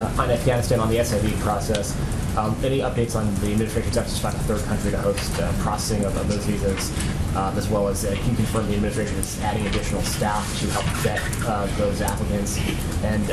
On Afghanistan, on the SIV process, any updates on the administration's efforts to find a third country to host processing of those visas, as well as can you confirm the administration is adding additional staff to help vet those applicants? And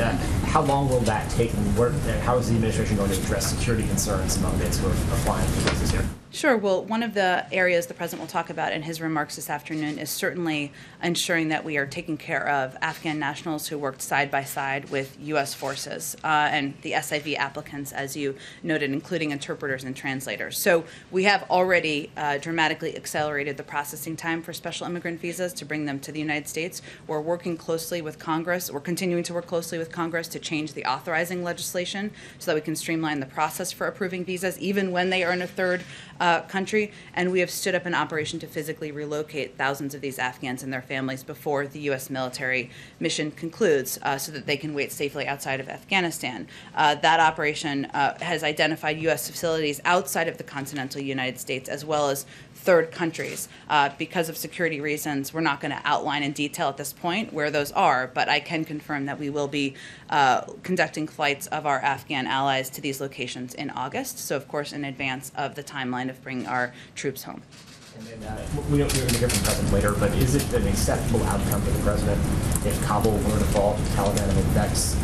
how long will that take, and how is the administration going to address security concerns among its who are applying for visas here? Sure. Well, one of the areas the President will talk about in his remarks this afternoon is certainly ensuring that we are taking care of Afghan nationals who worked side by side with U.S. forces and the SIV applicants, as you noted, including interpreters and translators. So we have already dramatically accelerated the processing time for special immigrant visas to bring them to the United States. We're working closely with Congress. We're continuing to work closely with Congress to change the authorizing legislation so that we can streamline the process for approving visas, even when they are in a third country, and we have stood up an operation to physically relocate thousands of these Afghans and their families before the U.S. military mission concludes so that they can wait safely outside of Afghanistan. That operation has identified U.S. facilities outside of the continental United States as well as third countries. Because of security reasons, we're not going to outline in detail at this point where those are, but I can confirm that we will be conducting flights of our Afghan allies to these locations in August, so of course in advance of the timeline of bringing our troops home. And then we're going to hear from the President later, but is it an acceptable outcome for the President if Kabul were to fall to the Taliban? I mean, that's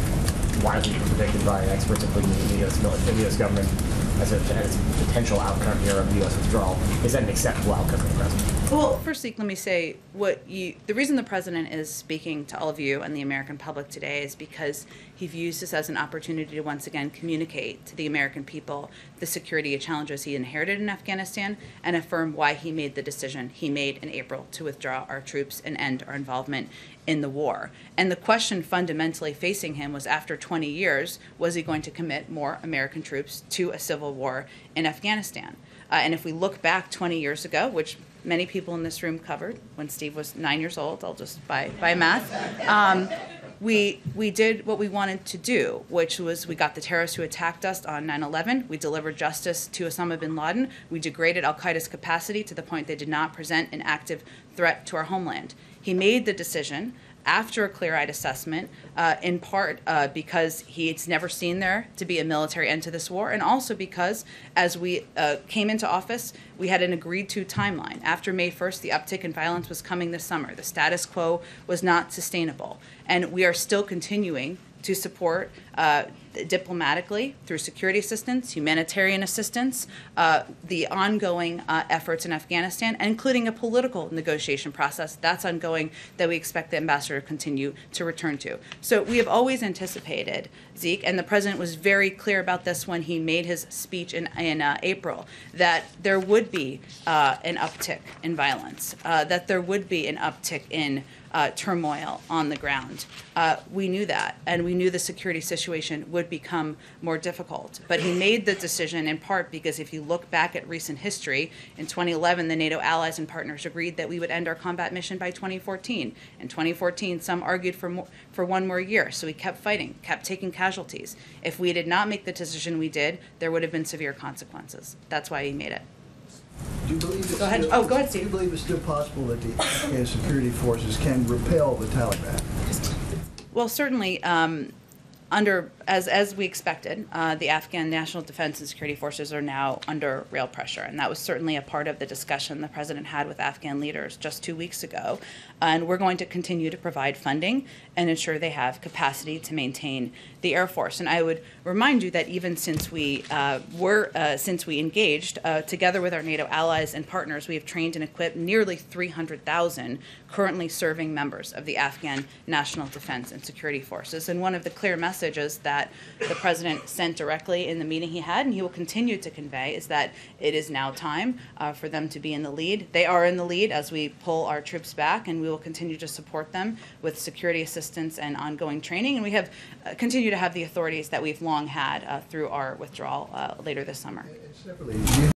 widely predicted by experts, including the U.S. government, as a potential outcome here of U.S. withdrawal. Is that an acceptable outcome for the President? Well, firstly, let me say the reason the President is speaking to all of you and the American public today is because he views this as an opportunity to once again communicate to the American people the security challenges he inherited in Afghanistan and affirm why he made the decision he made in April to withdraw our troops and end our involvement in the war. And the question fundamentally facing him was, after 20 years, was he going to commit more American troops to a civil war in Afghanistan? And if we look back 20 years ago, which many people in this room covered when Steve was 9 years old, I'll just by math, we did what we wanted to do, which was we got the terrorists who attacked us on 9/11. We delivered justice to Osama bin Laden. We degraded al-Qaeda's capacity to the point they did not present an active threat to our homeland. He made the decision after a clear-eyed assessment, in part because he's never seen there to be a military end to this war, and also because as we came into office, we had an agreed-to timeline. After May 1st, the uptick in violence was coming this summer. The status quo was not sustainable, and we are still continuing to support diplomatically through security assistance, humanitarian assistance, the ongoing efforts in Afghanistan, including a political negotiation process that's ongoing that we expect the ambassador to continue to return to. So we have always anticipated, Zeke, and the President was very clear about this when he made his speech in April, that there would be an uptick in violence, that there would be an uptick in turmoil on the ground. We knew that, and we knew the security situation would become more difficult. But he made the decision in part because if you look back at recent history, in 2011, the NATO allies and partners agreed that we would end our combat mission by 2014. In 2014, some argued for one more year, so we kept fighting, kept taking casualties. If we did not make the decision we did, there would have been severe consequences. That's why he made it. Do you believe it's go ahead, Steve. Do you believe it's still possible that the Afghan security forces can repel the Taliban? Well, certainly, as we expected, the Afghan National Defense and Security Forces are now under real pressure, and that was certainly a part of the discussion the President had with Afghan leaders just 2 weeks ago. And we're going to continue to provide funding and ensure they have capacity to maintain the Air Force. And I would remind you that even since we engaged together with our NATO allies and partners, we have trained and equipped nearly 300,000 currently serving members of the Afghan National Defense and Security Forces. And one of the clear messages that the President sent directly in the meeting he had, and he will continue to convey, is that it is now time for them to be in the lead. They are in the lead as we pull our troops back, and we will continue to support them with security assistance and ongoing training. And we have continue to have the authorities that we've long had through our withdrawal later this summer. Separately,